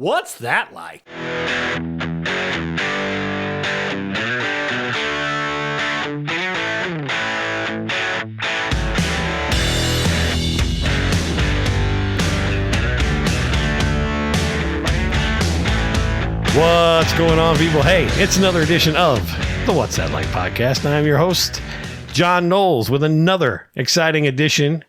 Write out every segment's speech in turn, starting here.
What's that like? What's going on, people? Hey, it's another edition of the What's That Like podcast. I'm your host, John Knowles, with another exciting edition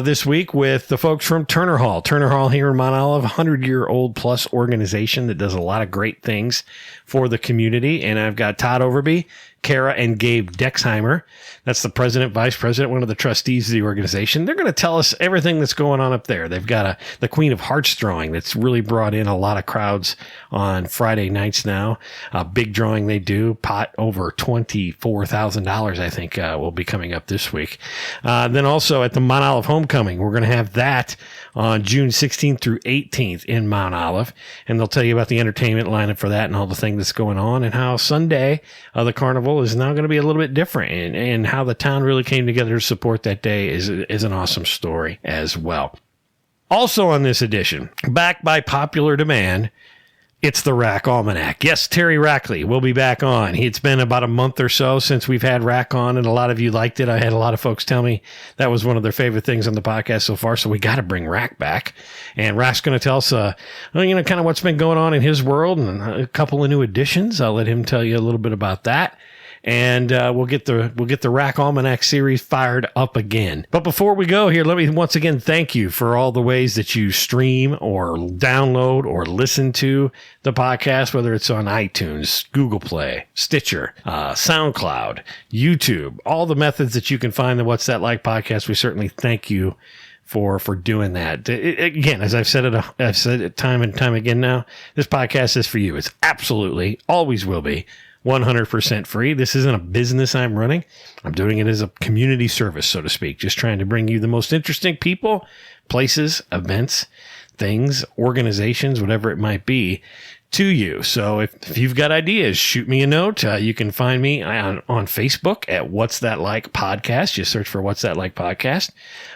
this week with the folks from Turner Hall. Turner Hall here in Mount Olive, 100-year-old plus organization that does a lot of great things for the community. And I've got Todd Overby, Cara, and Gabe Dexheimer. That's the president, vice president, one of the trustees of the organization. They're going to tell us everything that's going on up there. They've got the Queen of Hearts drawing that's really brought in a lot of crowds on Friday nights now. A big drawing they do. Pot over $24,000, I think, will be coming up this week. Then also at the Mount Olive Homecoming, we're going to have that on June 16th through 18th in Mount Olive. And they'll tell you about the entertainment lineup for that and all the things that's going on, and how Sunday, the carnival is now going to be a little bit different, and how the town really came together to support that day is an awesome story as well. Also on this edition, back by popular demand, it's the RackAlmanac. Yes, Terry Rackley will be back on. It's been about a month or so since we've had Rack on, and a lot of you liked it. I had a lot of folks tell me that was one of their favorite things on the podcast so far, so we got to bring Rack back. And Rack's going to tell us, kind of what's been going on in his world and a couple of new additions. I'll let him tell you a little bit about that. And we'll get the RackAlmanac series fired up again. But before we go here, let me once again thank you for all the ways that you stream or download or listen to the podcast, whether it's on iTunes, Google Play, Stitcher, SoundCloud, YouTube, all the methods that you can find the What's That Like podcast. We certainly thank you for doing that. Again, as I've said it time and time again now, this podcast is for you. It's absolutely, always will be, 100% free. This isn't a business I'm running. I'm doing it as a community service, so to speak, just trying to bring you the most interesting people, places, events, things, organizations, whatever it might be, to you. So if you've got ideas, shoot me a note. You can find me on Facebook at What's That Like Podcast. Just search for What's That Like Podcast.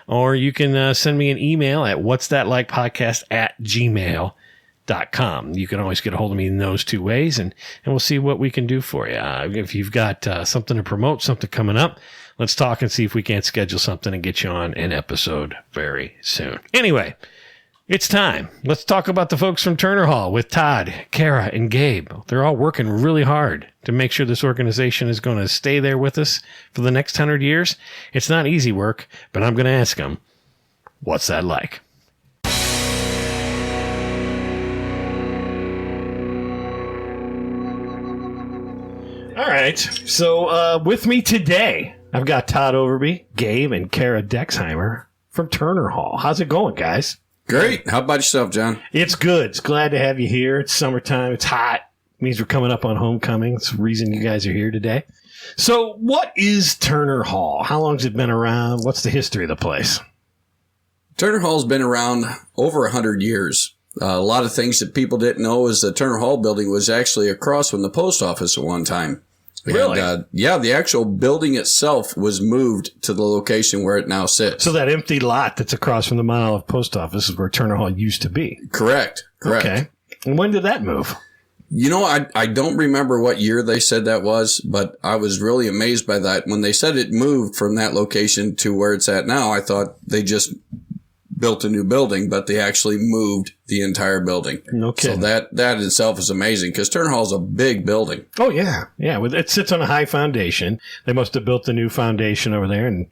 Or you can send me an email at whatsthatlikepodcast@gmail.com. You can always get a hold of me in those two ways, and we'll see what we can do for you. If you've got something to promote, something coming up, let's talk and see if we can't schedule something and get you on an episode very soon. Anyway, it's time. Let's talk about the folks from Turner Hall with Todd, Cara, and Gabe. They're all working really hard to make sure this organization is going to stay there with us for the next 100 years. It's not easy work, but I'm going to ask them, what's that like? All right, so with me today, I've got Todd Overby, Gabe, and Cara Dexheimer from Turner Hall. How's it going, guys? Great. How about yourself, John? It's good. It's glad to have you here. It's summertime. It's hot. It means we're coming up on homecoming. It's the reason you guys are here today. So what is Turner Hall? How long has it been around? What's the history of the place? Turner Hall's been around over 100 years. A lot of things that people didn't know is the Turner Hall building was actually across from the post office at one time. Really? And, the actual building itself was moved to the location where it now sits. So that empty lot that's across from the Mount Olive post office is where Turner Hall used to be. Correct. Okay. And when did that move? You know, I don't remember what year they said that was, but I was really amazed by that. When they said it moved from that location to where it's at now, I thought they just built a new building, but they actually moved the entire building. Okay. So that itself is amazing, because Turner Hall is a big building. Oh, yeah. Yeah, it sits on a high foundation. They must have built the new foundation over there and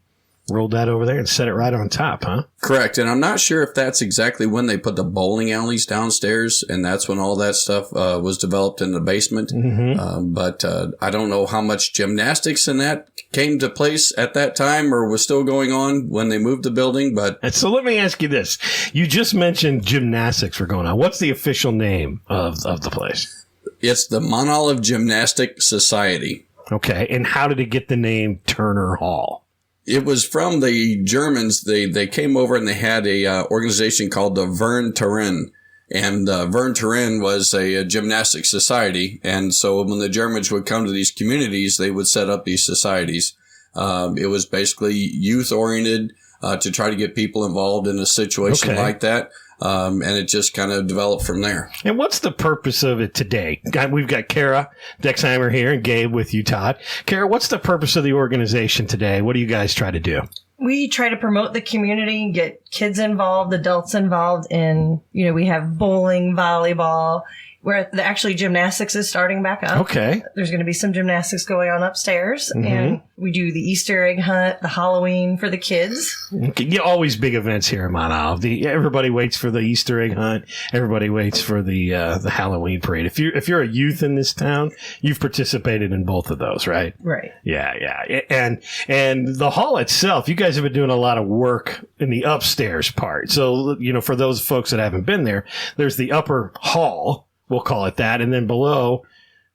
rolled that over there and set it right on top, huh? Correct. And I'm not sure if that's exactly when they put the bowling alleys downstairs, and that's when all that stuff was developed in the basement. Mm-hmm. But I don't know how much gymnastics in that came to place at that time or was still going on when they moved the building. But so let me ask you this. You just mentioned gymnastics were going on. What's the official name of the place? It's the Mount Olive Gymnastic Society. Okay. And how did it get the name Turner Hall? It was from the Germans. They came over and they had a organization called the Verein. And Verein was a gymnastic society. And so when the Germans would come to these communities, they would set up these societies. It was basically youth-oriented to try to get people involved in a situation like that. And it just kind of developed from there. And what's the purpose of it today? We've got Cara Dexheimer here and Gabe with you, Todd. Cara, what's the purpose of the organization today? What do you guys try to do? We try to promote the community, get kids involved, adults involved in, we have bowling, volleyball, where actually gymnastics is starting back up. Okay. There's going to be some gymnastics going on upstairs. Mm-hmm. And we do the Easter egg hunt, the Halloween for the kids. Okay. Always big events here in Mount Olive. Everybody waits for the Easter egg hunt. Everybody waits for the Halloween parade. If you're a youth in this town, you've participated in both of those, right? Right. Yeah. And the hall itself, you guys have been doing a lot of work in the upstairs part. So, for those folks that haven't been there, there's the upper hall. We'll call it that. And then below,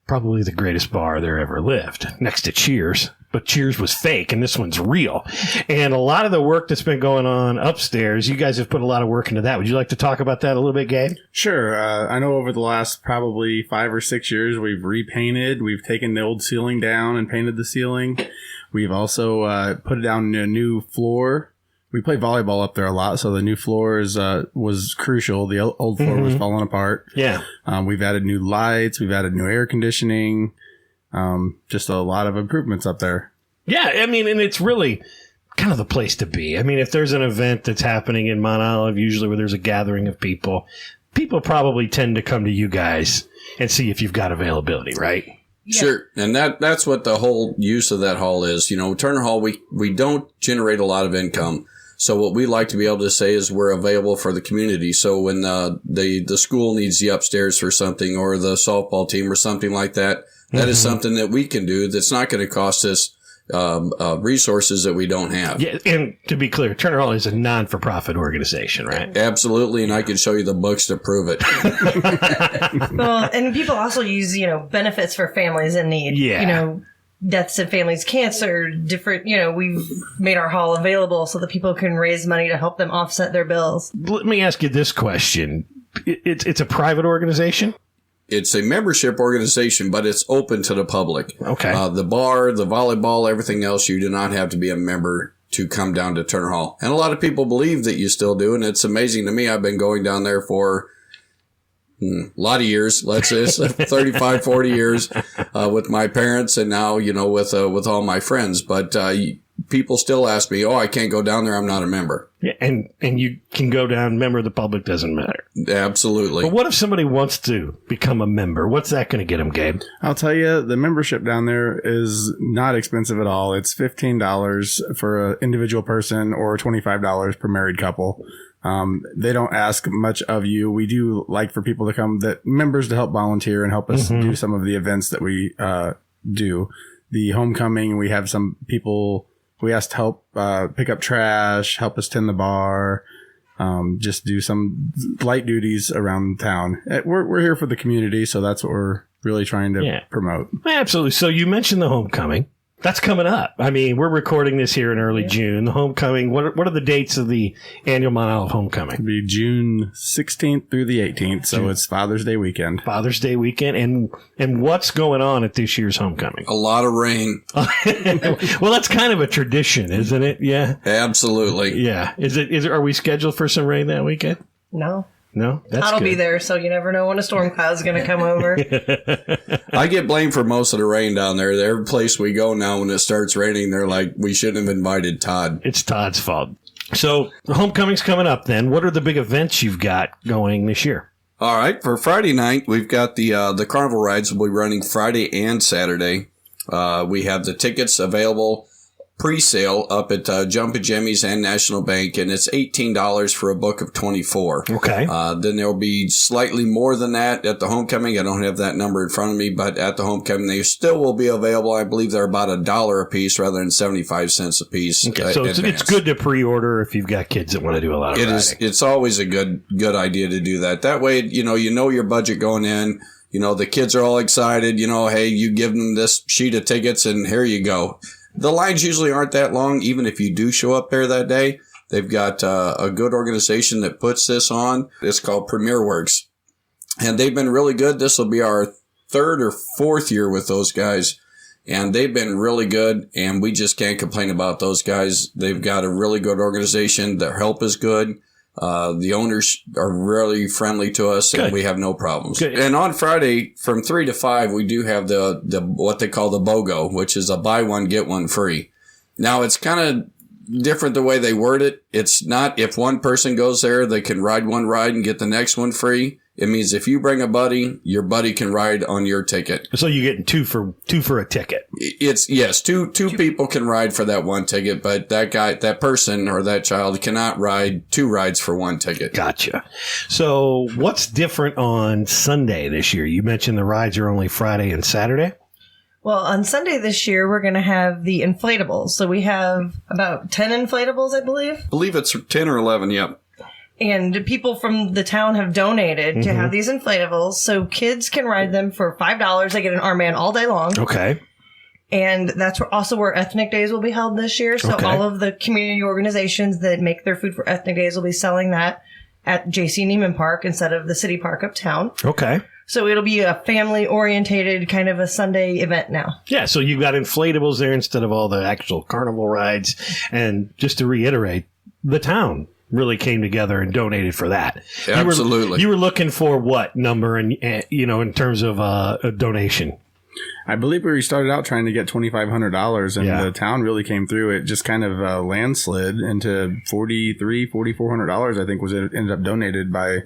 probably the greatest bar there ever lived, next to Cheers. But Cheers was fake, and this one's real. And a lot of the work that's been going on upstairs, you guys have put a lot of work into that. Would you like to talk about that a little bit, Gabe? Sure. I know over the last probably 5 or 6 years, we've repainted. We've taken the old ceiling down and painted the ceiling. We've also put it down a new floor. We play volleyball up there a lot, so the new floor was crucial. The old floor was falling apart. Yeah. We've added new lights. We've added new air conditioning. Just a lot of improvements up there. Yeah, and it's really kind of the place to be. If there's an event that's happening in Mount Olive, usually where there's a gathering of people probably tend to come to you guys and see if you've got availability, right? Yeah. Sure. And that's what the whole use of that hall is. Turner Hall, we don't generate a lot of income. So what we like to be able to say is we're available for the community. So when the school needs the upstairs for something, or the softball team or something like that, that is something that we can do that's not going to cost us resources that we don't have. Yeah, and to be clear, Turner Hall is a non-for-profit organization, right? Absolutely, and I can show you the books to prove it. Well, and people also use, benefits for families in need. Yeah. Deaths in families, cancer, different, we've made our hall available so that people can raise money to help them offset their bills. Let me ask you this question. It's a private organization? It's a membership organization, but it's open to the public. Okay. The bar, the volleyball, everything else, you do not have to be a member to come down to Turner Hall. And a lot of people believe that you still do, and it's amazing to me. I've been going down there for a lot of years, let's say 35, 40 years, with my parents, and now, with all my friends. But, people still ask me, I can't go down there. I'm not a member. Yeah. And you can go down, member of the public, doesn't matter. Absolutely. But what if somebody wants to become a member? What's that going to get them, Gabe? I'll tell you, the membership down there is not expensive at all. It's $15 for an individual person or $25 per married couple. They don't ask much of you. We do like for people to come, members to help volunteer and help us do some of the events that we do. The homecoming, we have some people we asked to help pick up trash, help us tend the bar, just do some light duties around town. We're here for the community, so that's what we're really trying to promote. Absolutely. So you mentioned the homecoming. That's coming up. We're recording this here in early June. The homecoming, what are the dates of the annual Mount Olive homecoming? It'll be June 16th through the 18th, so it's Father's Day weekend. Father's Day weekend. And what's going on at this year's homecoming? A lot of rain. Well, that's kind of a tradition, isn't it? Yeah. Absolutely. Yeah. Are we scheduled for some rain that weekend? No. No, that's Todd will good. be there, so you never know when a storm cloud's going to come over. I get blamed for most of the rain down there. Every place we go now, when it starts raining, they're like, we shouldn't have invited Todd. It's Todd's fault. So the homecoming's coming up then. What are the big events you've got going this year? All right. For Friday night, we've got the carnival rides will be running Friday and Saturday. We have the tickets available pre-sale up at Jumpin' Jimmy's and National Bank, and it's $18 for a book of 24. Okay. Then there will be slightly more than that at the homecoming. I don't have that number in front of me, but at the homecoming, they still will be available. I believe they're about $1 a piece rather than 75 cents a piece. Okay. So it's good to pre-order if you've got kids that want to do a lot of riding. It's always a good idea to do that. That way, you know your budget going in. The kids are all excited. Hey, you give them this sheet of tickets and here you go. The lines usually aren't that long, even if you do show up there that day. They've got a good organization that puts this on. It's called Premier Works. And they've been really good. This will be our third or fourth year with those guys. And they've been really good, and we just can't complain about those guys. They've got a really good organization. Their help is good. The owners are really friendly to us, and we have no problems. Good. And on Friday from 3 to 5, we do have the what they call the BOGO, which is a buy one, get one free. Now, it's kind of different the way they word it. It's not if one person goes there, they can ride one ride and get the next one free. It means if you bring a buddy, your buddy can ride on your ticket. So you're getting two for a ticket. It's yes, two people can ride for that one ticket, but that person or that child cannot ride 2 rides for one ticket. Gotcha. So what's different on Sunday this year? You mentioned the rides are only Friday and Saturday. Well, on Sunday this year, we're going to have the inflatables. So we have about 10 inflatables, I believe. I believe it's 10 or 11, yep. And people from the town have donated to have these inflatables. So kids can ride them for $5. They get an armband all day long. Okay. And that's also where Ethnic Days will be held this year. So all of the community organizations that make their food for Ethnic Days will be selling that at J.C. Neiman Park instead of the city park uptown. Okay. So it'll be a family-orientated kind of a Sunday event now. Yeah, so you've got inflatables there instead of all the actual carnival rides. And just to reiterate, the town really came together and donated for that. Absolutely. You were looking for what number and in terms of a donation? I believe we started out trying to get $2,500, and the town really came through. It just kind of landslid into $4,400. I think ended up donated by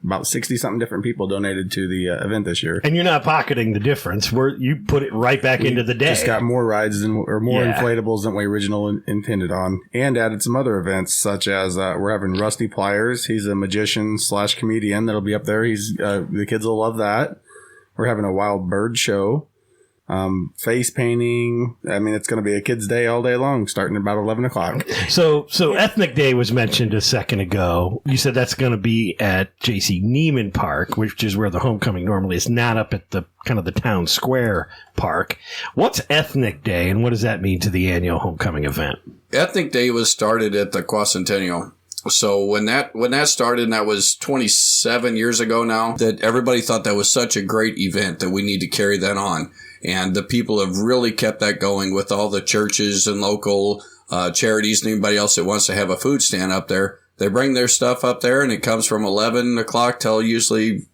about 60-something different people donated to the event this year. And you're not pocketing the difference. You put it right back into the day. Just got more rides more inflatables than we originally intended on, and added some other events such as we're having Rusty Pliers. He's a magician / comedian that'll be up there. The kids will love that. We're having a wild bird show. Face painting. I mean, it's going to be a kid's day all day long, starting about 11 o'clock. So Ethnic Day was mentioned a second ago. You said that's going to be at J.C. Neiman Park, which is where the homecoming normally is, not up at the kind of the town square park. What's Ethnic Day, and what does that mean to the annual homecoming event? Ethnic Day was started at the Quacentennial. So when that started, and that was 27 years ago now, that everybody thought that was such a great event that we need to carry that on. And the people have really kept that going with all the churches and local charities and anybody else that wants to have a food stand up there. They bring their stuff up there, and it comes from 11 o'clock till usually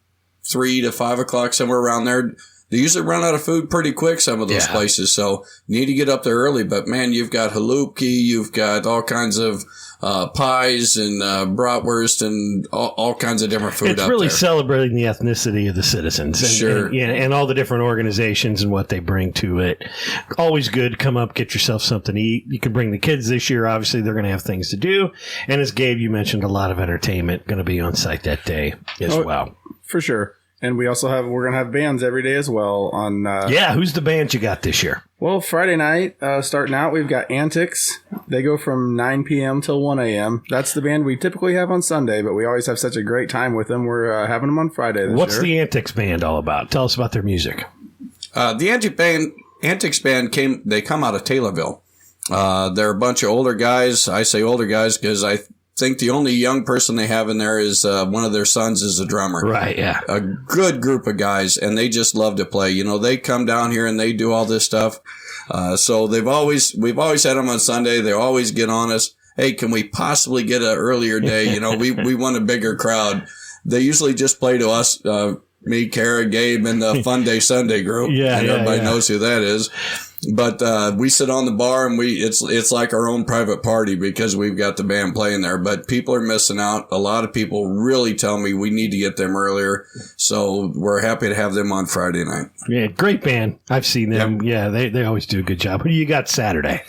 3 to 5 o'clock, somewhere around there. They usually run out of food pretty quick, some of those places. So you need to get up there early. But, man, you've got halupki, you've got all kinds of pies and bratwurst and all kinds of different food up there. It's really celebrating the ethnicity of the citizens. And all the different organizations and what they bring to it. Always good. Come up, get yourself something to eat. You can bring the kids this year. Obviously, they're going to have things to do. And as Gabe, you mentioned, a lot of entertainment going to be on site that day as well. For sure. And we're going to have bands every day as well. Who's the band you got this year? Well, Friday night, starting out, we've got Antics. They go from 9 p.m. till 1 a.m. That's the band we typically have on Sunday, but we always have such a great time with them. We're having them on Friday this year. What's the Antics band all about? Tell us about their music. The Antics band come out of Taylorville. They're a bunch of older guys. I say older guys because I think the only young person they have in there is one of their sons is a drummer. Right, yeah. A good group of guys, and they just love to play. You know, they come down here and they do all this stuff. So we've always had them on Sunday. They always get on us. Hey, can we possibly get an earlier day? You know, we want a bigger crowd. They usually just play to us, me, Cara, Gabe, and the Fun Day Sunday group. And everybody knows who that is. But we sit on the bar and it's like our own private party because we've got the band playing there. But people are missing out. A lot of people really tell me we need to get them earlier. So we're happy to have them on Friday night. Yeah, great band. I've seen them. Yep. Yeah, they always do a good job. Who do you got Saturday?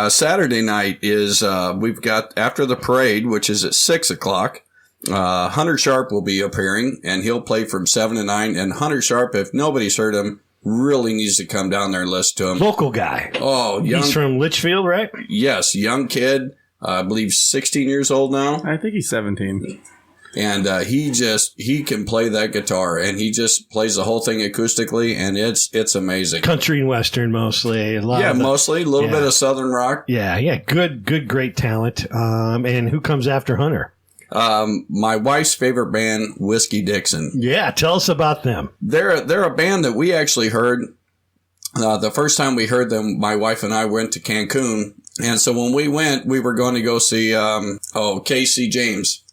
Saturday night is we've got after the parade, which is at 6 o'clock. Hunter Sharp will be appearing, and he'll play from 7 to 9. And Hunter Sharp, if nobody's heard him, really needs to come down there and listen to him. Local guy. Oh, he's from Litchfield, right? Yes, young kid. I believe 16 years old now. I think he's 17. And he can play that guitar, and he just plays the whole thing acoustically, and it's amazing. Country and Western mostly. Mostly. A little bit of Southern rock. Yeah. Good, great talent. And who comes after Hunter? My wife's favorite band, Whiskey Dixon. Yeah, tell us about them. They're a band that we actually heard. The first time we heard them, my wife and I went to Cancun. And so when we went, we were going to go see, Casey James.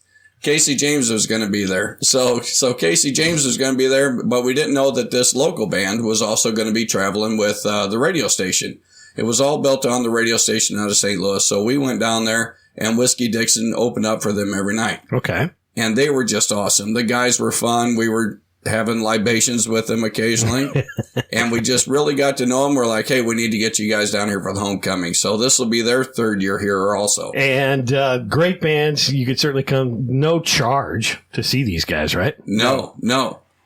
Casey James was going to be there. So Casey James was going to be there, but we didn't know that this local band was also going to be traveling with the radio station. It was all built on the radio station out of St. Louis. So we went down there, and Whiskey Dixon opened up for them every night. Okay. And they were just awesome. The guys were fun. We were having libations with them occasionally. And we just really got to know them. We're like, hey, we need to get you guys down here for the homecoming. So this will be their third year here also. And great bands. You could certainly come no charge to see these guys, right? No.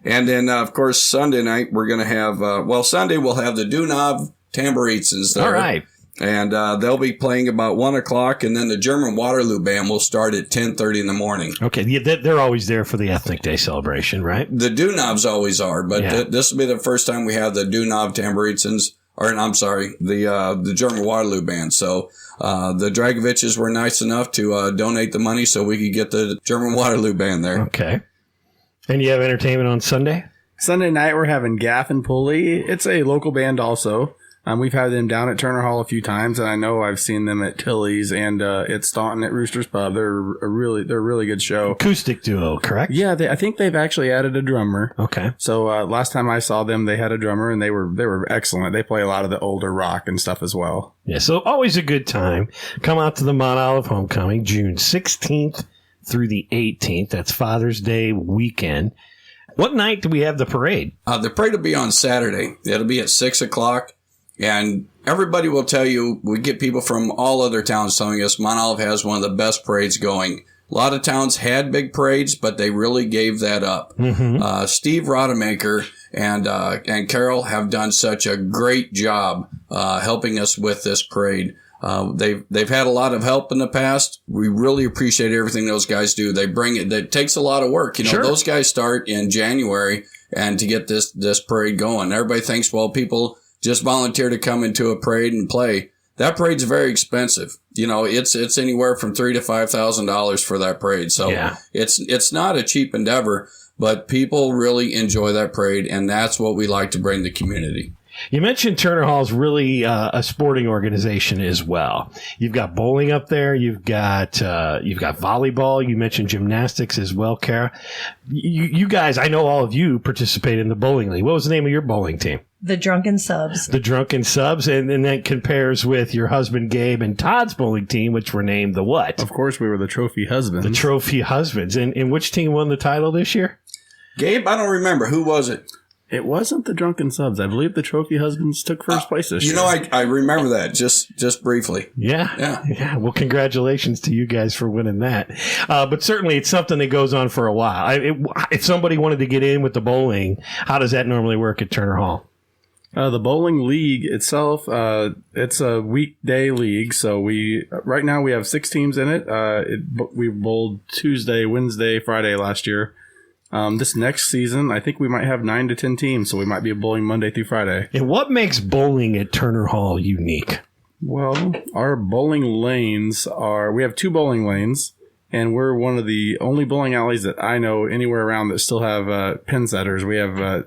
And then, of course, Sunday night, we're going to have, Sunday we'll have the Dunav Tambourines there. All right. And they'll be playing about 1 o'clock, and then the German Waterloo Band will start at 10:30 in the morning. Okay, yeah, they're always there for the Ethnic Day celebration, right? The Dunavs always are, but this will be the first time we have the Dunav Tambourines, the German Waterloo Band. So the Dragoviches were nice enough to donate the money so we could get the German Waterloo Band there. Okay. And you have entertainment on Sunday? Sunday night, we're having Gaff and Pulley. It's a local band also. We've had them down at Turner Hall a few times, and I know I've seen them at Tilly's and at Staunton at Rooster's Pub. They're a really good show. Acoustic duo, correct? Yeah, I think they've actually added a drummer. Okay. So last time I saw them, they had a drummer, and they were excellent. They play a lot of the older rock and stuff as well. Yeah, so always a good time. Come out to the Mount Olive Homecoming, June 16th through the 18th. That's Father's Day weekend. What night do we have the parade? The parade will be on Saturday. It'll be at 6 o'clock. And everybody will tell you, we get people from all other towns telling us Mount Olive has one of the best parades going. A lot of towns had big parades, but they really gave that up. Mm-hmm. Steve Rodemaker and Carol have done such a great job helping us with this parade. They've had a lot of help in the past. We really appreciate everything those guys do. They bring it. It takes a lot of work. Sure. Those guys start in January and to get this parade going. Everybody thinks, well, people just volunteer to come into a parade and play. That parade's very expensive. It's anywhere from $3,000 to $5,000 for that parade. So it's not a cheap endeavor, but people really enjoy that parade, and that's what we like to bring the community. You mentioned Turner Hall's really a sporting organization as well. You've got bowling up there. You've got volleyball. You mentioned gymnastics as well, Cara. You guys, I know all of you participate in the bowling league. What was the name of your bowling team? The Drunken Subs. The Drunken Subs, and that compares with your husband Gabe and Todd's bowling team, which were named the what? Of course, we were the Trophy Husbands. The Trophy Husbands. And which team won the title this year? Gabe, I don't remember. Who was it? It wasn't the Drunken Subs. I believe the Trophy Husbands took first place this year. I remember that just briefly. Yeah. Well, congratulations to you guys for winning that. But certainly it's something that goes on for a while. If somebody wanted to get in with the bowling, how does that normally work at Turner Hall? The bowling league itself, it's a weekday league. So right now we have 6 teams in it. We bowled Tuesday, Wednesday, Friday last year. This next season, I think we might have 9 to 10 teams, so we might be bowling Monday through Friday. And what makes bowling at Turner Hall unique? Well, our bowling lanes we have 2 bowling lanes, and we're one of the only bowling alleys that I know anywhere around that still have pin setters. We have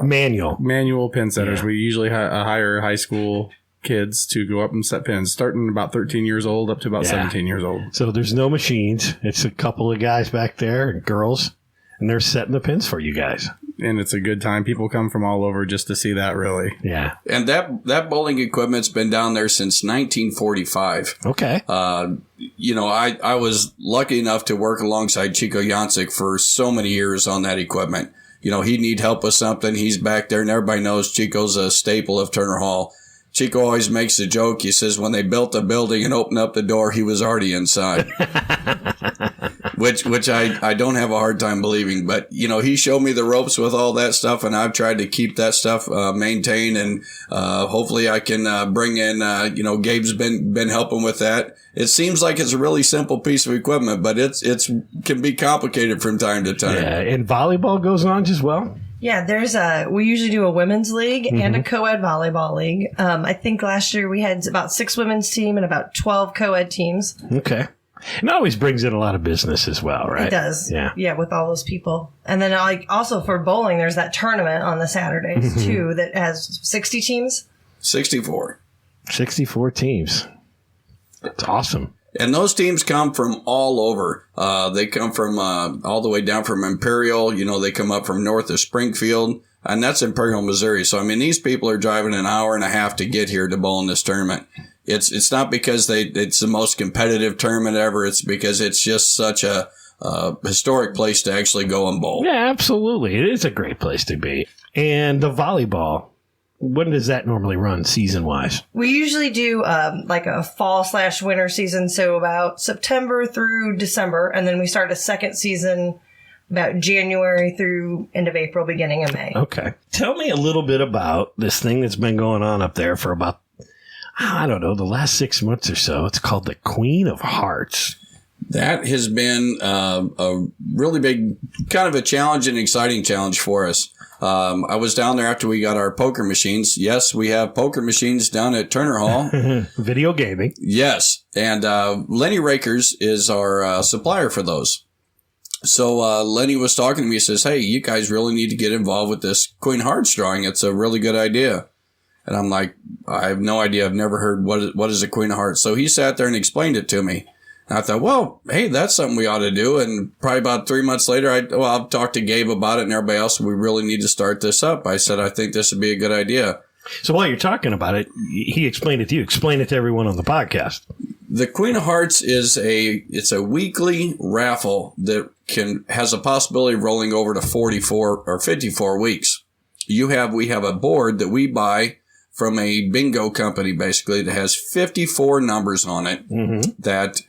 manual pin setters. Yeah. We usually hire high school kids to go up and set pins, starting about 13 years old up to about 17 years old. So there's no machines. It's a couple of guys back there, and girls. And they're setting the pins for you guys. And it's a good time. People come from all over just to see that, really. Yeah. And that bowling equipment's been down there since 1945. Okay. I was lucky enough to work alongside Chico Jancic for so many years on that equipment. He'd need help with something. He's back there, and everybody knows Chico's a staple of Turner Hall. Chico always makes a joke. He says when they built the building and opened up the door, he was already inside. Which I don't have a hard time believing. But, he showed me the ropes with all that stuff, and I've tried to keep that stuff maintained. And hopefully I can bring in, Gabe's been helping with that. It seems like it's a really simple piece of equipment, but it's can be complicated from time to time. Yeah, and volleyball goes on as well? Yeah, we usually do a women's league and a co-ed volleyball league. I think last year we had about 6 women's team and about 12 co-ed teams. Okay. And it always brings in a lot of business as well, right? It does. Yeah. Yeah, with all those people. And then also for bowling, there's that tournament on the Saturdays too that has 60 teams. 64. 64 teams. That's awesome. And those teams come from all over. They come from all the way down from Imperial. They come up from north of Springfield, and that's Imperial, Missouri. So, I mean, these people are driving an hour and a half to get here to bowl in this tournament. It's not because it's the most competitive tournament ever. It's because it's just such a historic place to actually go and bowl. Yeah, absolutely. It is a great place to be. And the volleyball, when does that normally run season-wise? We usually do like a fall/winter season, so about September through December, and then we start a second season about January through end of April, beginning of May. Okay. Tell me a little bit about this thing that's been going on up there for about, I don't know, the last 6 months or so. It's called the Queen of Hearts. That has been a really big, kind of a challenge and exciting challenge for us. I was down there after we got our poker machines. Yes, we have poker machines down at Turner Hall. Video gaming. Yes. And Lenny Rakers is our supplier for those. So Lenny was talking to me. He says, hey, you guys really need to get involved with this Queen Hearts drawing. It's a really good idea. And I'm like, I have no idea. I've never heard what is a Queen of Hearts. So he sat there and explained it to me. And I thought, well, hey, that's something we ought to do. And probably about 3 months later, I've talked to Gabe about it and everybody else. We really need to start this up. I said, I think this would be a good idea. So while you're talking about it, he explained it to you. Explain it to everyone on the podcast. The Queen of Hearts is it's a weekly raffle that has a possibility of rolling over to 44 or 54 weeks. We have a board that we buy from a bingo company, basically, that has 54 numbers on it that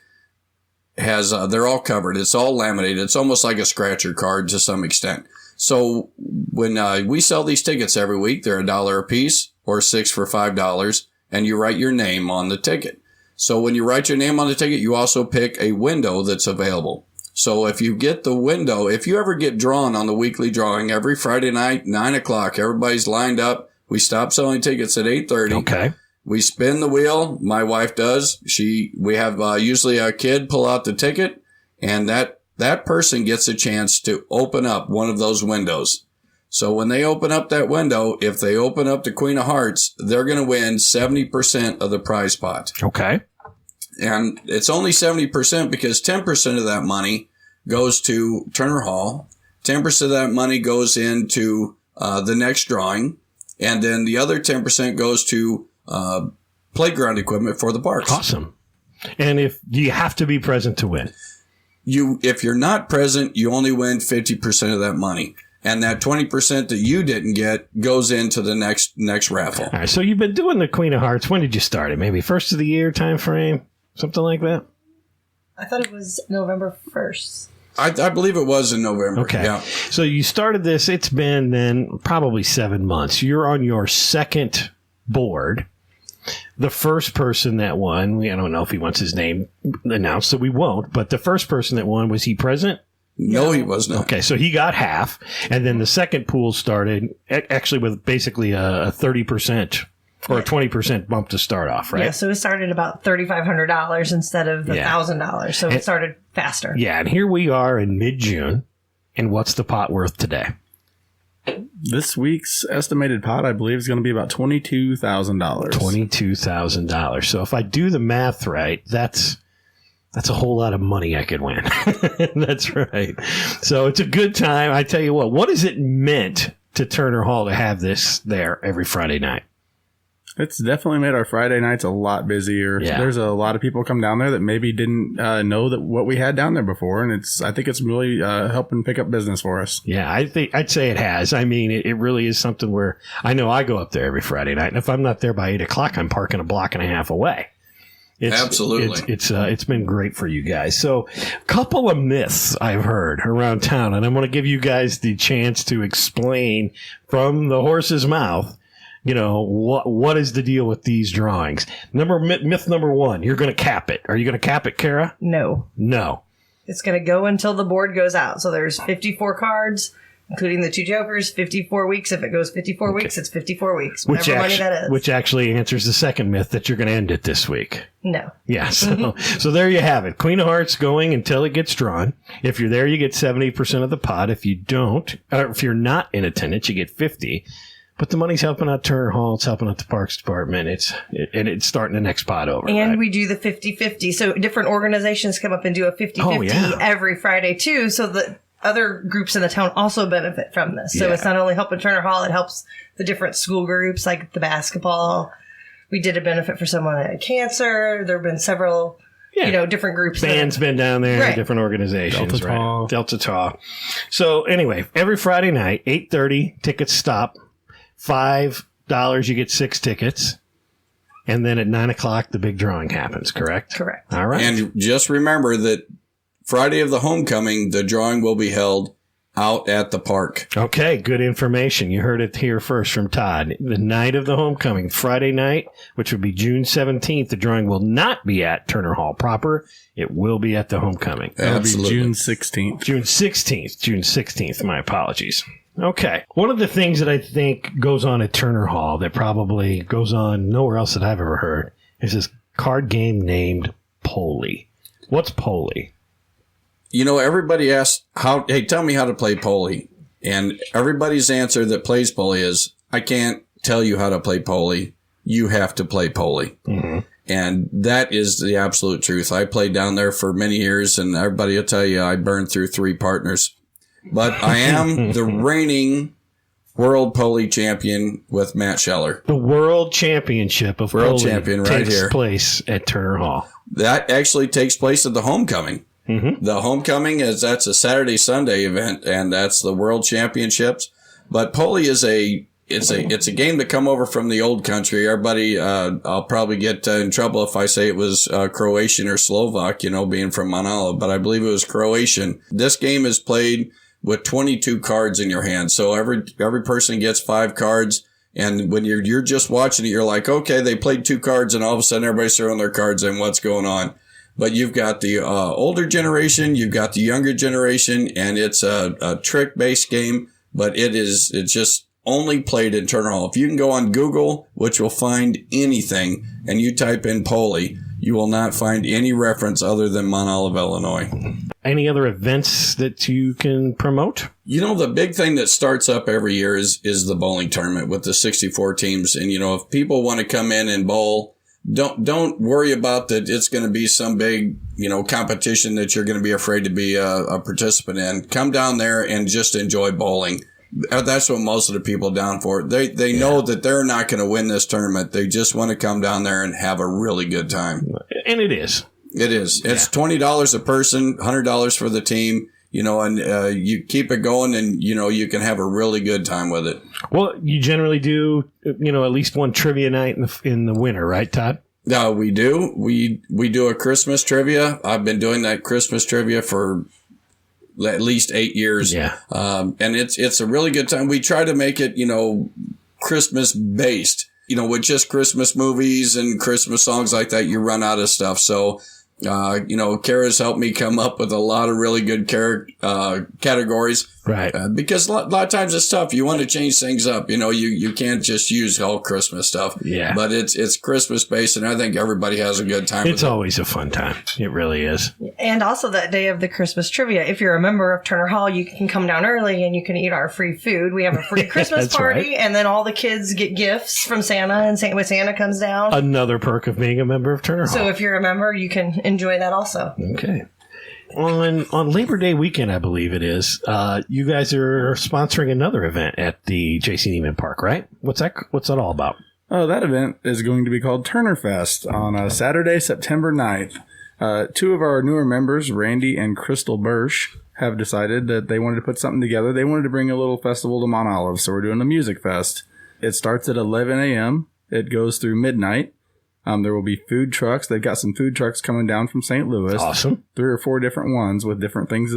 has, they're all covered. It's all laminated. It's almost like a scratcher card to some extent. So when we sell these tickets every week, they're $1 a piece or 6 for $5, and you write your name on the ticket. So when you write your name on the ticket, you also pick a window that's available. So if you get the window, if you ever get drawn on the weekly drawing every Friday night, 9 o'clock, everybody's lined up. We stop selling tickets at 8:30. Okay. We spin the wheel. My wife does. We have usually a kid pull out the ticket, and that person gets a chance to open up one of those windows. So when they open up that window, if they open up the Queen of Hearts, they're going to win 70% of the prize pot. Okay. And it's only 70% because 10% of that money goes to Turner Hall. 10% of that money goes into the next drawing. And then the other 10% goes to playground equipment for the parks. Awesome. And you have to be present to win. If you're not present, you only win 50% of that money. And that 20% that you didn't get goes into the next raffle. All right. So you've been doing the Queen of Hearts. When did you start it? Maybe first of the year time frame? Something like that? I thought it was November 1st. I believe it was in November. Okay. Yeah. So you started this. It's been then probably 7 months. You're on your second board. The first person that won, I don't know if he wants his name announced, so we won't. But the first person that won, was he present? No, he was not. Okay, so he got half. And then the second pool started actually with basically a 30% or a 20% bump to start off, right? Yeah, so it started about $3,500 instead of the $1,000. So it started faster. Yeah, and here we are in mid-June. And what's the pot worth today? This week's estimated pot, I believe, is going to be about $22,000. $22,000. So if I do the math right, that's a whole lot of money I could win. That's right. So it's a good time. I tell you what has it meant to Turner Hall to have this there every Friday night? It's definitely made our Friday nights a lot busier. Yeah. There's a lot of people come down there that maybe didn't know that what we had down there before, and I think it's really helping pick up business for us. Yeah, I'd say it has. I mean, it really is something where I know I go up there every Friday night, and if I'm not there by 8 o'clock, I'm parking a block and a half away. Absolutely. It's been great for you guys. So a couple of myths I've heard around town, and I'm going to give you guys the chance to explain from the horse's mouth, what is the deal with these drawings? Myth number one, you're going to cap it. Are you going to cap it, Cara? No. It's going to go until the board goes out. So there's 54 cards, including the 2 jokers, 54 weeks. If it goes 54 weeks, it's 54 weeks. Whatever money that is. Which actually answers the second myth that you're going to end it this week. No. Yeah, so there you have it. Queen of Hearts going until it gets drawn. If you're there, you get 70% of the pot. If you don't, or if you're not in attendance, you get 50%. But the money's helping out Turner Hall. It's helping out the Parks Department. It's starting the next pot over. And right? we do the 50-50. So different organizations come up and do a 50-50 every Friday, too. So the other groups in the town also benefit from this. So it's not only helping Turner Hall, it helps the different school groups like the basketball. We did a benefit for someone that had cancer. There have been several... different groups. Band's been down there, different organizations, Delta Tau. So anyway, every Friday night, 8:30, tickets stop. $5, you get 6 tickets. And then at 9 o'clock, the big drawing happens, correct? Correct. All right. And just remember that Friday of the homecoming, the drawing will be held out at the park. Okay, good information. You heard it here first from Todd. The night of the homecoming, Friday night, which would be June 17th, the drawing will not be at Turner Hall proper. It will be at the homecoming. Absolutely. June 16th. June 16th. My apologies. Okay. One of the things that I think goes on at Turner Hall that probably goes on nowhere else that I've ever heard is this card game named Poli. What's Poli? Everybody asks, hey, tell me how to play Poli. And everybody's answer that plays Poli is, I can't tell you how to play Poli. You have to play Poli. Mm-hmm. And that is the absolute truth. I played down there for many years, and everybody will tell you I burned through 3 partners. But I am the reigning world Poli champion with Matt Scheller. The world championship of World Poli champion right takes here. place at Turner Hall. That actually takes place at the homecoming. Mm-hmm. The homecoming that's a Saturday-Sunday event, and that's the world championships. But Poli is it's a game that come over from the old country. Everybody, I'll probably get in trouble if I say it was Croatian or Slovak, being from Mount Olive, but I believe it was Croatian. This game is played with 22 cards in your hand. So every person gets 5 cards. And when you're just watching it, you're like, okay, they played 2 cards, and all of a sudden everybody's throwing their cards in. What's going on? But you've got the older generation, you've got the younger generation, and it's a trick-based game, but it's just only played in Turner Hall. If you can go on Google, which will find anything, and you type in Poli, you will not find any reference other than Mount Olive, Illinois. Any other events that you can promote? The big thing that starts up every year is the bowling tournament with the 64 teams. And, if people want to come in and bowl, don't worry about that. It's going to be some big, competition that you're going to be afraid to be a participant in. Come down there and just enjoy bowling. That's what most of the people down for. They know that they're not going to win this tournament. They just want to come down there and have a really good time. And it is. It is. It's $20 a person, $100 for the team. And you keep it going, and you can have a really good time with it. Well, you generally do, at least one trivia night in the winter, right, Todd? We do. We do a Christmas trivia. I've been doing that Christmas trivia for at least 8 years. Yeah. And it's a really good time. We try to make it, Christmas based. With just Christmas movies and Christmas songs like that, you run out of stuff. So. Cara's helped me come up with a lot of really good categories. Right. Because a lot of times it's tough. You want to change things up. You can't just use all Christmas stuff. Yeah. But it's Christmas based, and I think everybody has a good time. It's always a fun time. It really is. And also that day of the Christmas trivia, if you're a member of Turner Hall, you can come down early and you can eat our free food. We have a free Christmas party, and then all the kids get gifts from Santa, and when Santa comes down. Another perk of being a member of Turner Hall. So if you're a member, you can enjoy that also. Okay. On Labor Day weekend, I believe it is, you guys are sponsoring another event at the J.C. Neiman Park, right? What's that all about? Oh, that event is going to be called Turner Fest on Saturday, September 9th. 2 of our newer members, Randy and Crystal Bursch, have decided that they wanted to put something together. They wanted to bring a little festival to Mount Olive, so we're doing a music fest. It starts at 11 a.m. It goes through midnight. There will be food trucks. They've got some food trucks coming down from St. Louis. Awesome. 3 or 4 different ones with different things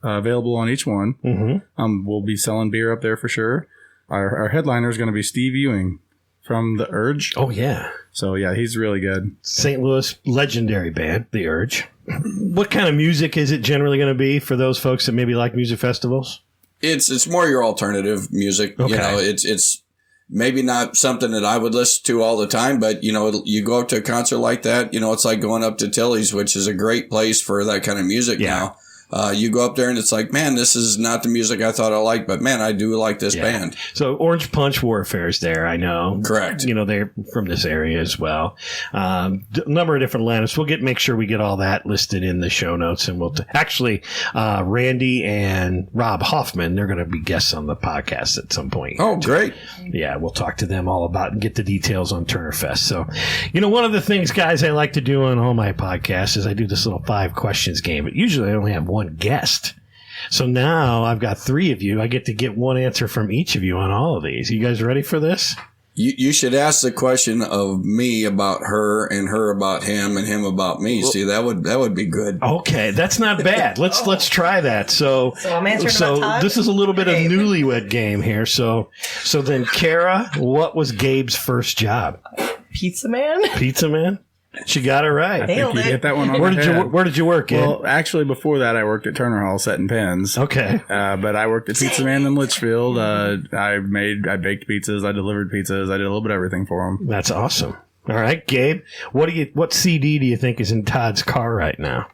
available on each one. Mm-hmm. We'll be selling beer up there for sure. Our headliner is going to be Steve Ewing from The Urge. Oh, yeah. So, yeah, he's really good. St. Louis legendary band, The Urge. What kind of music is it generally going to be for those folks that maybe like music festivals? It's more your alternative music. Okay. It's maybe not something that I would listen to all the time, but, you go up to a concert like that, it's like going up to Tilly's, which is a great place for that kind of music now. you go up there and it's like, man, this is not the music I thought I liked, but man, I do like this band. So Orange Punch Warfare's there, I know. Correct. They're from this area as well. Number of different lineups. We'll make sure we get all that listed in the show notes, and we'll actually Randy and Rob Hoffman, they're going to be guests on the podcast at some point. Oh, great. Yeah, we'll talk to them all about and get the details on Turner Fest. So, one of the things, guys, I like to do on all my podcasts is I do this little 5 questions game, but usually I only have one guest. So now I've got 3 of you. I get to get one answer from each of you on all of these. You guys ready for this? You should ask the question of me about her and her about him and him about me. See, that would be good. Okay, that's not bad. Let's try that. So I'm answering about Todd? This is a little bit of newlywed game here. So then, Cara, what was Gabe's first job? Pizza man. Pizza man. She got it right. I think you hit that one on Where did you work, Gabe? Well, actually, before that, I worked at Turner Hall setting pins. Okay. But I worked at Pizza Man in Litchfield. I baked pizzas. I delivered pizzas. I did a little bit of everything for them. That's awesome. All right, Gabe, what CD do you think is in Todd's car right now?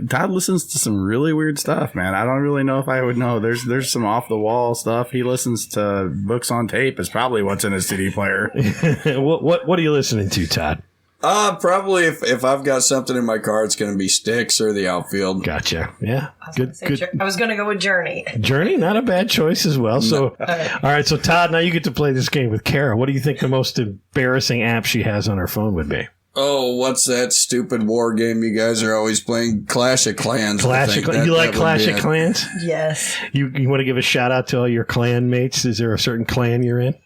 Todd listens to some really weird stuff, man. I don't really know if I would know. There's some off the wall stuff. He listens to books on tape. Is probably what's in his CD player. What are you listening to, Todd? Probably if I've got something in my car, it's going to be Styx or the Outfield. Gotcha. Yeah. Good. I was going to go with Journey. Journey, not a bad choice as well. So, all right. So, Todd, now you get to play this game with Cara. What do you think the most embarrassing app she has on her phone would be? Oh, what's that stupid war game you guys are always playing? Clash of Clans. You like Clash of Clans? Yes. You want to give a shout out to all your clan mates? Is there a certain clan you're in?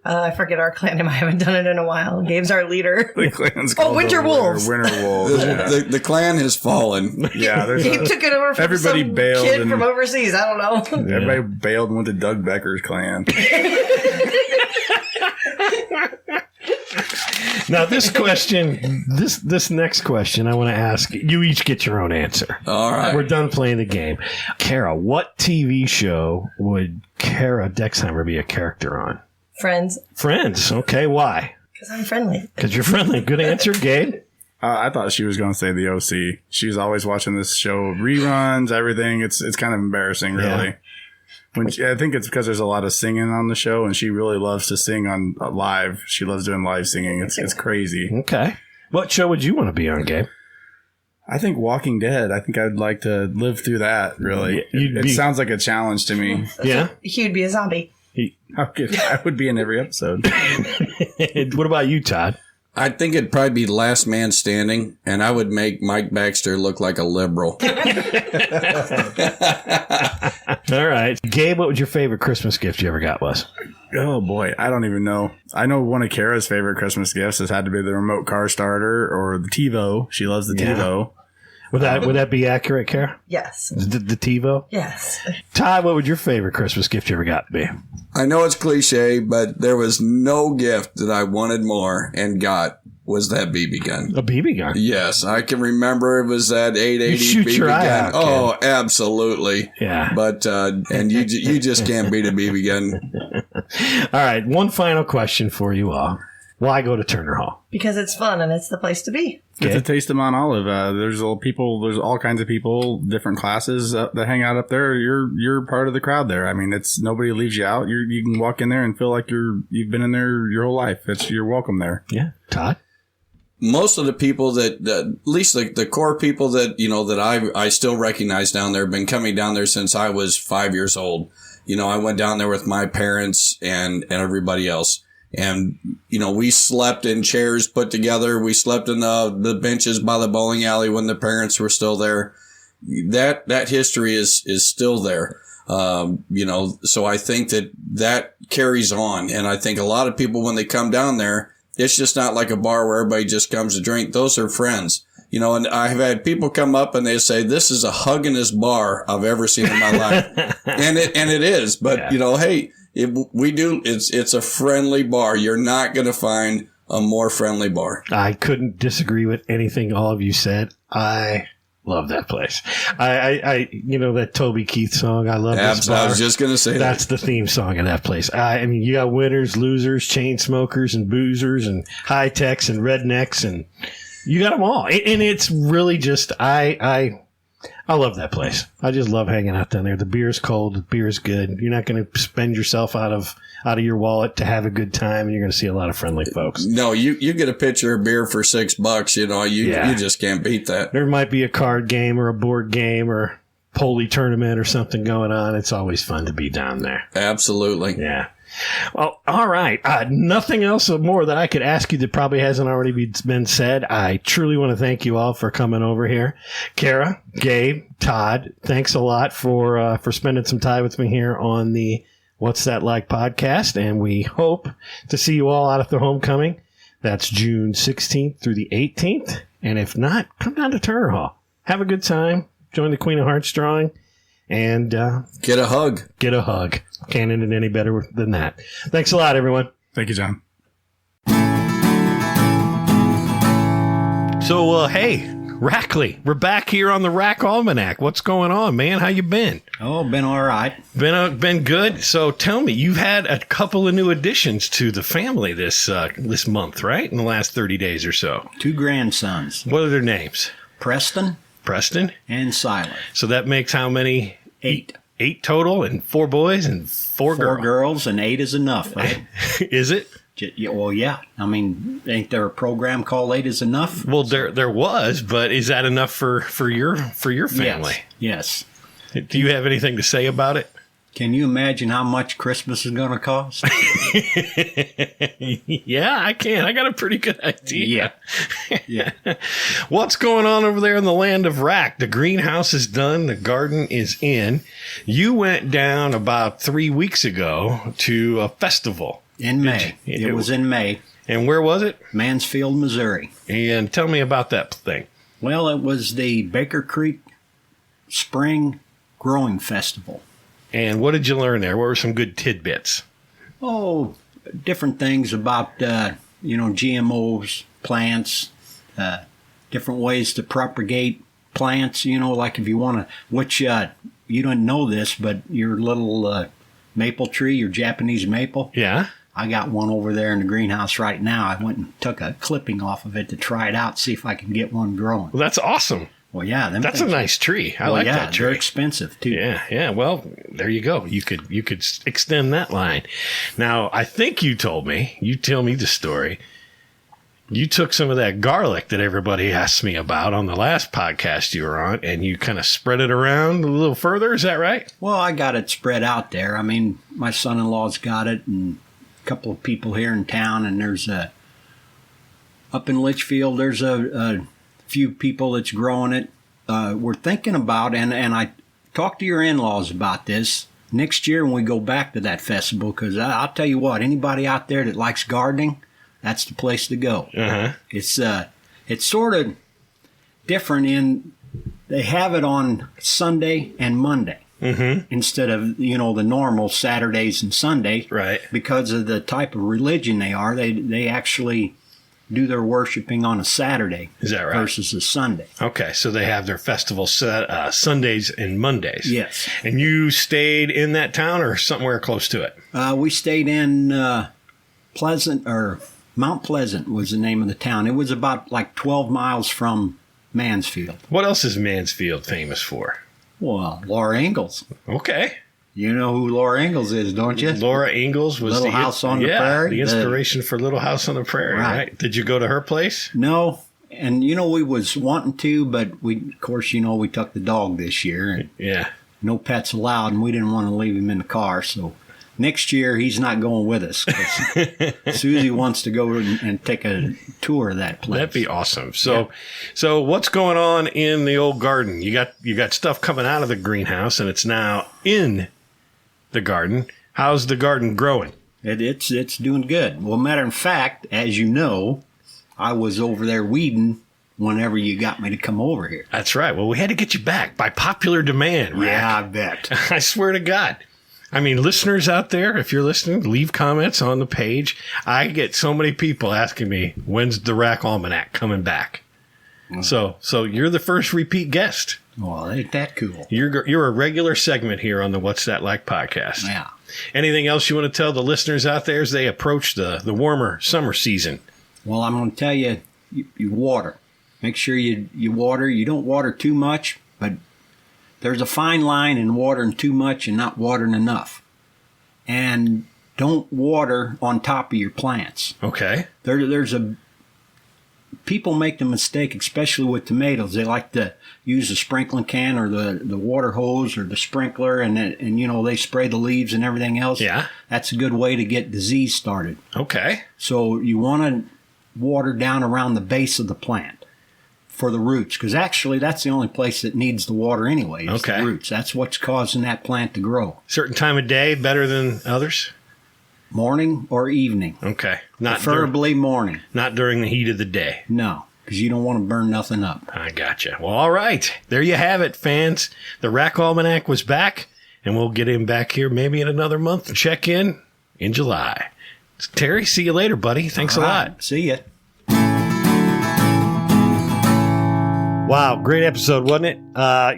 I forget our clan name. I haven't done it in a while. Gabe's our leader. The clan's called Winter Wolves. Winter Wolves. The clan has fallen. Yeah, Gabe took it over from everybody some bailed kid from overseas. I don't know. Everybody bailed and went to Doug Becker's clan. Now, this question, this next question, I want to ask you. Each get your own answer. All right, we're done playing the game. Cara, what TV show would Cara Dexheimer be a character on? Friends. Friends. Okay, why? Because I'm friendly. Because you're friendly. Good answer, Gabe. I thought she was going to say the OC. She's always watching this show, reruns, everything. It's kind of embarrassing, really. Yeah. I think it's because there's a lot of singing on the show, and she really loves to sing on live. She loves doing live singing. It's crazy. Okay. What show would you want to be on, Gabe? I think Walking Dead. I think I'd like to live through that, really. It sounds like a challenge to me. Yeah? He'd be a zombie. I would be in every episode. What about you, Todd? I think it'd probably be Last Man Standing, and I would make Mike Baxter look like a liberal. All right. Gabe, what was your favorite Christmas gift you ever got was? Oh, boy. I don't even know. I know one of Cara's favorite Christmas gifts has had to be the remote car starter or the TiVo. She loves the TiVo. Would that be accurate, Cara? Yes. The TiVo? Yes. Todd, what would your favorite Christmas gift you ever got be? I know it's cliche, but there was no gift that I wanted more and got was that BB gun. A BB gun? Yes, I can remember it was that 880 BB gun. Oh, absolutely. Yeah. But and you just can't beat a BB gun. All right, one final question for you all. Why go to Turner Hall? Because it's fun and it's the place to be. It's a taste of Mount Olive. There's all kinds of people, different classes that hang out up there. You're part of the crowd there. I mean, nobody leaves you out. You can walk in there and feel like you've been in there your whole life. You're welcome there. Yeah, Todd. Most of the people that at least the core people that that I still recognize down there have been coming down there since I was 5 years old. I went down there with my parents and everybody else. And, we slept in chairs put together. We slept in the benches by the bowling alley when the parents were still there. That history is still there. So I think that carries on. And I think a lot of people, when they come down there, it's just not like a bar where everybody just comes to drink. Those are friends. And I've had people come up and they say, this is the huggingest bar I've ever seen in my life. and it is. But, hey, it's a friendly bar. You're not going to find a more friendly bar. I couldn't disagree with anything all of you said. I love that place. I that Toby Keith song. I love this bar. I was just going to say that's the theme song of that place. I mean, you got winners, losers, chain smokers, and boozers, and high techs and rednecks, and you got them all. And it's really just I I love that place. I just love hanging out down there. The beer's cold. The beer's good. You're not going to spend yourself out of your wallet to have a good time, and you're going to see a lot of friendly folks. No, you get a pitcher of beer for $6. You just can't beat that. There might be a card game or a board game or Poli tournament or something going on. It's always fun to be down there. Absolutely. Yeah. Well, all right. Nothing else more that I could ask you that probably hasn't already been said. I truly want to thank you all for coming over here. Cara, Gabe, Todd, thanks a lot for spending some time with me here on the What's That Like podcast. And we hope to see you all out at the homecoming. That's June 16th through the 18th. And if not, come down to Turner Hall. Have a good time. Join the Queen of Hearts drawing. And get a hug. Get a hug. Can't end it any better than that. Thanks a lot, everyone. Thank you, John. So, hey, Rackley, we're back here on the RackAlmanac. What's going on, man? How you been? Oh, been all right. Been good. So tell me, you've had a couple of new additions to the family this month, right? In the last 30 days or so. 2 grandsons. What are their names? Preston and Silas. So that makes how many? 8. 8 total, and 4 boys and 4 girls. 4 girls and 8 is enough, right? Is it? Well, yeah. I mean, ain't there a program called 8 is enough? Well, there was, but is that enough for your family? Yes. Do you have anything to say about it? Can you imagine how much Christmas is going to cost? Yeah, I can. I got a pretty good idea. Yeah. What's going on over there in the land of Rack? The greenhouse is done. The garden is in. You went down about 3 weeks ago to a festival. In May. It was in May. And where was it? Mansfield, Missouri. And tell me about that thing. Well, it was the Baker Creek Spring Growing Festival. And what did you learn there? What were some good tidbits? Oh, different things about, GMOs, plants, different ways to propagate plants, like if you want to, which you don't know this, but your little maple tree, your Japanese maple. Yeah. I got one over there in the greenhouse right now. I went and took a clipping off of it to try it out, see if I can get one growing. Well, that's awesome. Well, yeah. That's a nice tree. I like that tree. They're expensive, too. Yeah. Well, there you go. You could extend that line. Now, I think you tell me the story. You took some of that garlic that everybody asked me about on the last podcast you were on, and you kind of spread it around a little further. Is that right? Well, I got it spread out there. I mean, my son-in-law's got it, and a couple of people here in town, and there's up in Litchfield, there's a few people that's growing it. We're thinking about, and I talked to your in-laws about this next year when we go back to that festival, because I'll tell you what, anybody out there that likes gardening, that's the place to go. Uh-huh. It's sort of different in they have it on Sunday and Monday instead of the normal Saturdays and Sundays, right? Because of the type of religion they are. They actually do their worshiping on a Saturday. Is that right? Versus a Sunday. Okay, so they have their festival Sundays and Mondays. Yes. And you stayed in that town or somewhere close to it? We stayed in Mount Pleasant was the name of the town. It was about like 12 miles from Mansfield. What else is Mansfield famous for? Well, Laura Ingalls. Okay. You know who Laura Ingalls is, don't you? Laura Ingalls was Little House on the Prairie. The inspiration for Little House on the Prairie, right? Did you go to her place? No. And, we was wanting to, but we took the dog this year. And yeah. No pets allowed, and we didn't want to leave him in the car, so next year, he's not going with us. Susie wants to go and take a tour of that place. That'd be awesome. So what's going on in the old garden? You got stuff coming out of the greenhouse, and it's now in the garden. How's the garden growing? It's doing good. Well, matter of fact, as you know, I was over there weeding whenever you got me to come over here. That's right. Well, we had to get you back by popular demand, Rack. Yeah, I bet. I swear to God. I mean, listeners out there, if you're listening, leave comments on the page. I get so many people asking me, when's the RackAlmanac coming back? So you're the first repeat guest. Well, ain't that cool? You're a regular segment here on the What's That Like podcast. Yeah. Anything else you want to tell the listeners out there as they approach the warmer summer season? Well, I'm going to tell you, you water. Make sure you water. You don't water too much, but there's a fine line in watering too much and not watering enough. And don't water on top of your plants. Okay. People make the mistake, especially with tomatoes. They like to use the sprinkling can or the water hose or the sprinkler, and they spray the leaves and everything else. Yeah. That's a good way to get disease started. Okay. So you want to water down around the base of the plant for the roots, because actually that's the only place that needs the water anyway. Is the roots. That's what's causing that plant to grow. Certain time of day better than others? Morning or evening. Okay. Preferably morning. Not during the heat of the day. No, because you don't want to burn nothing up. I gotcha. Well, all right. There you have it, fans. The RackAlmanac was back, and we'll get him back here maybe in another month to check in July. Terry, see you later, buddy. Thanks a lot. See ya. Wow, great episode, wasn't it?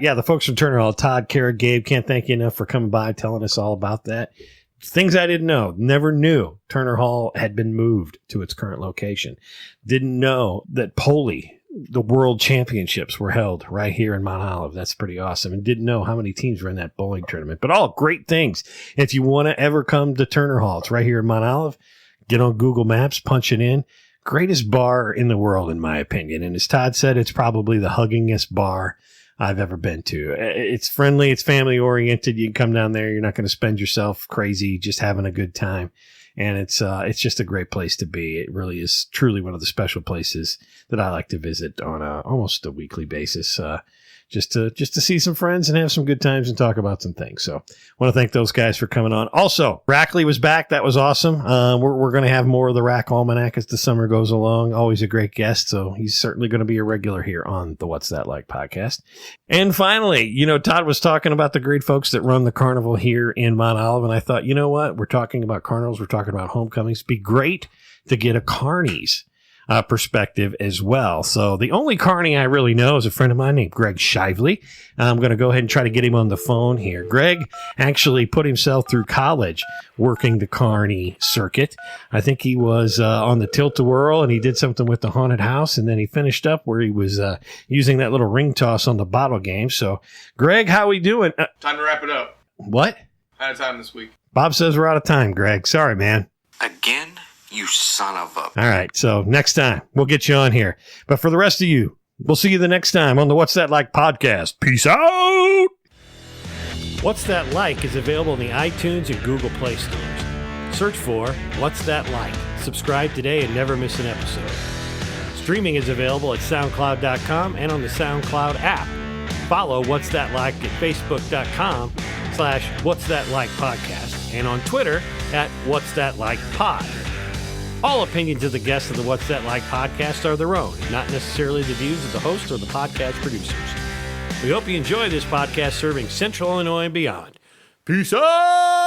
Yeah, the folks from Turner Hall, Todd, Cara, Gabe, can't thank you enough for coming by, telling us all about that. Things I didn't know, never knew Turner Hall had been moved to its current location. Didn't know that Poli, the world championships, were held right here in Mount Olive. That's pretty awesome. And didn't know how many teams were in that bowling tournament. But all great things. If you want to ever come to Turner Hall, it's right here in Mount Olive. Get on Google Maps, punch it in. Greatest bar in the world, in my opinion. And as Todd said, it's probably the huggingest bar I've ever been to. It's friendly. It's family oriented. You can come down there. You're not going to spend yourself crazy, just having a good time. And it's just a great place to be. It really is truly one of the special places that I like to visit on almost a weekly basis. Just to see some friends and have some good times and talk about some things. So I want to thank those guys for coming on. Also, Rackley was back. That was awesome. We're going to have more of the RackAlmanac as the summer goes along. Always a great guest. So he's certainly going to be a regular here on the What's That Like podcast. And finally, Todd was talking about the great folks that run the carnival here in Mount Olive. And I thought, you know what? We're talking about carnivals. We're talking about homecomings. It'd be great to get a carnies perspective as well. So the only carny I really know is a friend of mine named Greg Shively. I'm going to go ahead and try to get him on the phone here. Greg actually put himself through college working the carny circuit. I think he was on the Tilt-A-Whirl, and he did something with the haunted house, and then he finished up where he was using that little ring toss on the bottle game. So Greg, how we doing? Time to wrap it up. What? Out of time this week. Bob says we're out of time, Greg. Sorry, man. Again? You son of a... All right, so next time, we'll get you on here. But for the rest of you, we'll see you the next time on the What's That Like podcast. Peace out! What's That Like is available in the iTunes and Google Play stores. Search for What's That Like. Subscribe today and never miss an episode. Streaming is available at SoundCloud.com and on the SoundCloud app. Follow What's That Like at Facebook.com/What's That Like podcast and on Twitter at What's That Like Pod. All opinions of the guests of the What's That Like podcast are their own, not necessarily the views of the host or the podcast producers. We hope you enjoy this podcast serving Central Illinois and beyond. Peace out!